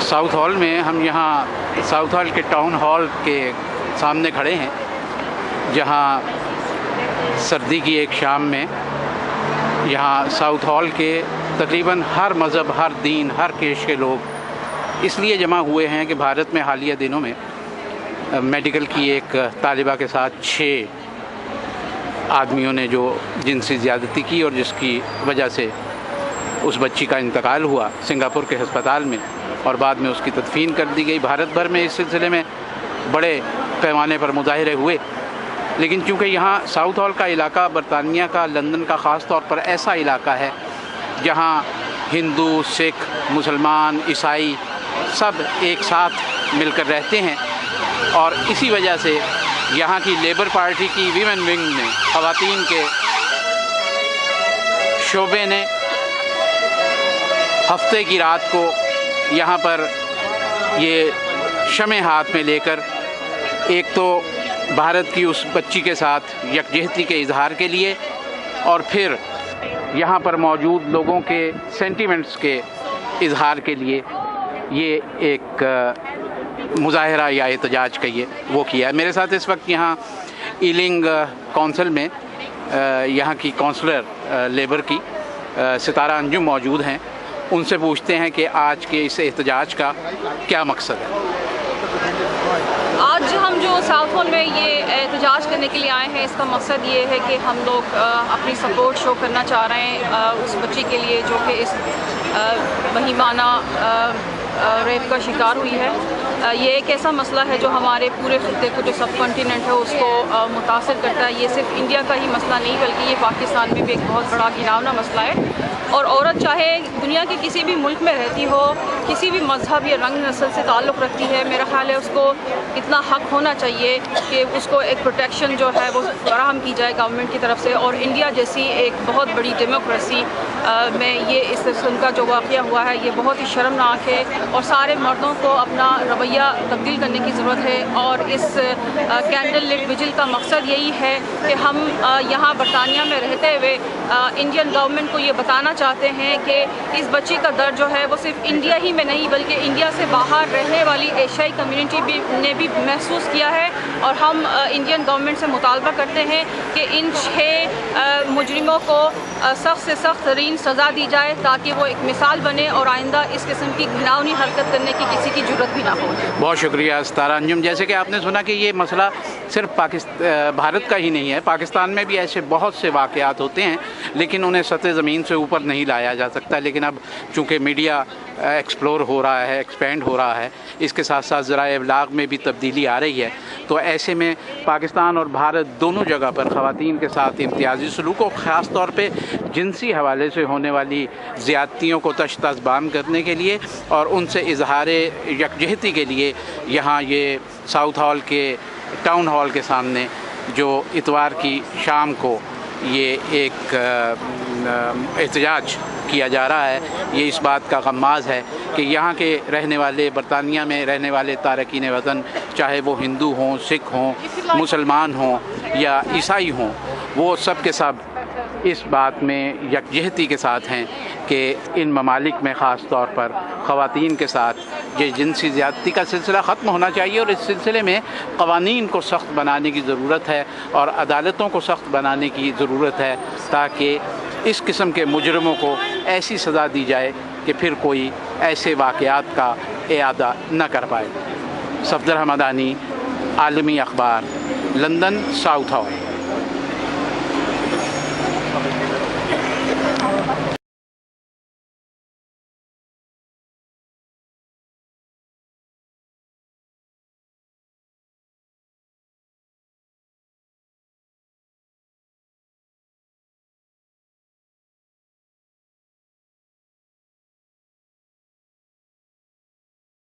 South hall میں ہم یہاں ساؤتھ ہال کے ٹاؤن ہال کے سامنے کھڑے ہیں، جہاں سردی کی ایک شام میں یہاں ساؤتھ ہال کے تقریباً ہر مذہب، ہر دین، ہر کیش کے لوگ اس لیے جمع ہوئے ہیں کہ بھارت میں حالیہ دنوں میں میڈیکل کی ایک طالبہ کے ساتھ 6 آدمیوں نے جو جنسی زیادتی کی اور جس کی وجہ سے اس بچی کا انتقال ہوا سنگاپور کے ہسپتال میں اور بعد میں اس کی تدفین کر دی گئی۔ بھارت بھر میں اس سلسلے میں بڑے پیمانے پر مظاہرے ہوئے، لیکن چونکہ یہاں ساؤتھ ہال کا علاقہ برطانیہ کا، لندن کا خاص طور پر ایسا علاقہ ہے جہاں ہندو، سکھ، مسلمان، عیسائی سب ایک ساتھ مل کر رہتے ہیں، اور اسی وجہ سے یہاں کی لیبر پارٹی کی ویمن ونگ نے، خواتین کے شعبے نے ہفتے کی رات کو یہاں پر یہ شمع ہاتھ میں لے کر ایک تو بھارت کی اس بچی کے ساتھ یکجہتی کے اظہار کے لیے، اور پھر یہاں پر موجود لوگوں کے سینٹیمنٹس کے اظہار کے لیے یہ ایک مظاہرہ یا احتجاج کہیے وہ کیا ہے۔ میرے ساتھ اس وقت یہاں ایلنگ کونسل میں یہاں کی کونسلر لیبر کی ستارہ انجم موجود ہیں، ان سے پوچھتے ہیں کہ آج کے اس احتجاج کا کیا مقصد ہے۔ آج ہم جو ساؤتھ ہال میں یہ احتجاج کرنے کے لیے آئے ہیں، اس کا مقصد یہ ہے کہ ہم لوگ اپنی سپورٹ شو کرنا چاہ رہے ہیں اس بچی کے لیے جو کہ اس مہیمانہ ریپ کا شکار ہوئی ہے۔ یہ ایک ایسا مسئلہ ہے جو ہمارے پورے خطے کو، جو سب کنٹیننٹ ہے، اس کو متاثر کرتا ہے۔ یہ صرف انڈیا کا ہی مسئلہ نہیں بلکہ یہ پاکستان میں بھی ایک بہت بڑا گھناؤنا مسئلہ ہے، اور عورت چاہے دنیا کے کسی بھی ملک میں رہتی ہو، کسی بھی مذہب یا رنگ نسل سے تعلق رکھتی ہے، میرا خیال ہے اس کو اتنا حق ہونا چاہیے کہ اس کو ایک پروٹیکشن جو ہے وہ فراہم کی جائے گورنمنٹ کی طرف سے۔ اور انڈیا جیسی ایک بہت بڑی ڈیموکریسی میں یہ اس قسم کا جو واقعہ ہوا ہے یہ بہت ہی شرمناک ہے، اور سارے مردوں کو اپنا رویہ تبدیل کرنے کی ضرورت ہے۔ اور اس کینڈل لٹ وجل کا مقصد یہی ہے کہ ہم یہاں برطانیہ میں رہتے ہوئے انڈین گورنمنٹ کو یہ بتانا چاہتے ہیں کہ اس بچی کا درد جو ہے وہ صرف انڈیا ہی میں نہیں بلکہ انڈیا سے باہر رہنے والی ایشیائی کمیونٹی نے بھی محسوس کیا ہے، اور ہم انڈین گورنمنٹ سے مطالبہ کرتے ہیں کہ ان 6 مجرموں کو سخت سے سخت ترین سزا دی جائے تاکہ وہ ایک مثال بنے اور آئندہ اس قسم کی گھناؤنی حرکت کرنے کی کسی کی جرت بھی نہ ہو۔ بہت شکریہ ستارہ انجم۔ جیسے کہ آپ نے سنا کہ یہ مسئلہ صرف بھارت کا ہی نہیں ہے، پاکستان میں بھی ایسے بہت سے واقعات ہوتے ہیں لیکن انہیں سطح زمین سے اوپر نہیں لایا جا سکتا۔ لیکن اب چونکہ میڈیا ایکسپلور ہو رہا ہے، ایکسپینڈ ہو رہا ہے، اس کے ساتھ ساتھ ذرائع ابلاغ میں بھی تبدیلی آ رہی ہے، تو ایسے میں پاکستان اور بھارت دونوں جگہ پر خواتین کے ساتھ امتیازی سلوک اور خاص طور پہ جنسی حوالے سے ہونے والی زیادتیوں کو تش تش بام کرنے کے لیے اور ان سے اظہار یکجہتی کے لیے یہاں یہ ساؤتھ ہال کے ٹاؤن ہال کے سامنے جو اتوار کی شام کو یہ ایک احتجاج کیا جا رہا ہے، یہ اس بات کا غماز ہے کہ یہاں کے رہنے والے، برطانیہ میں رہنے والے تارکین وطن، چاہے وہ ہندو ہوں، سکھ ہوں، مسلمان ہوں یا عیسائی ہوں، وہ سب کے سب اس بات میں یکجہتی کے ساتھ ہیں کہ ان ممالک میں خاص طور پر خواتین کے ساتھ یہ جنسی زیادتی کا سلسلہ ختم ہونا چاہیے، اور اس سلسلے میں قوانین کو سخت بنانے کی ضرورت ہے اور عدالتوں کو سخت بنانے کی ضرورت ہے تاکہ اس قسم کے مجرموں کو ایسی سزا دی جائے کہ پھر کوئی ایسے واقعات کا اعادہ نہ کر پائے۔ صفدر حمدانی، عالمی اخبار، لندن، ساؤتھ ہال۔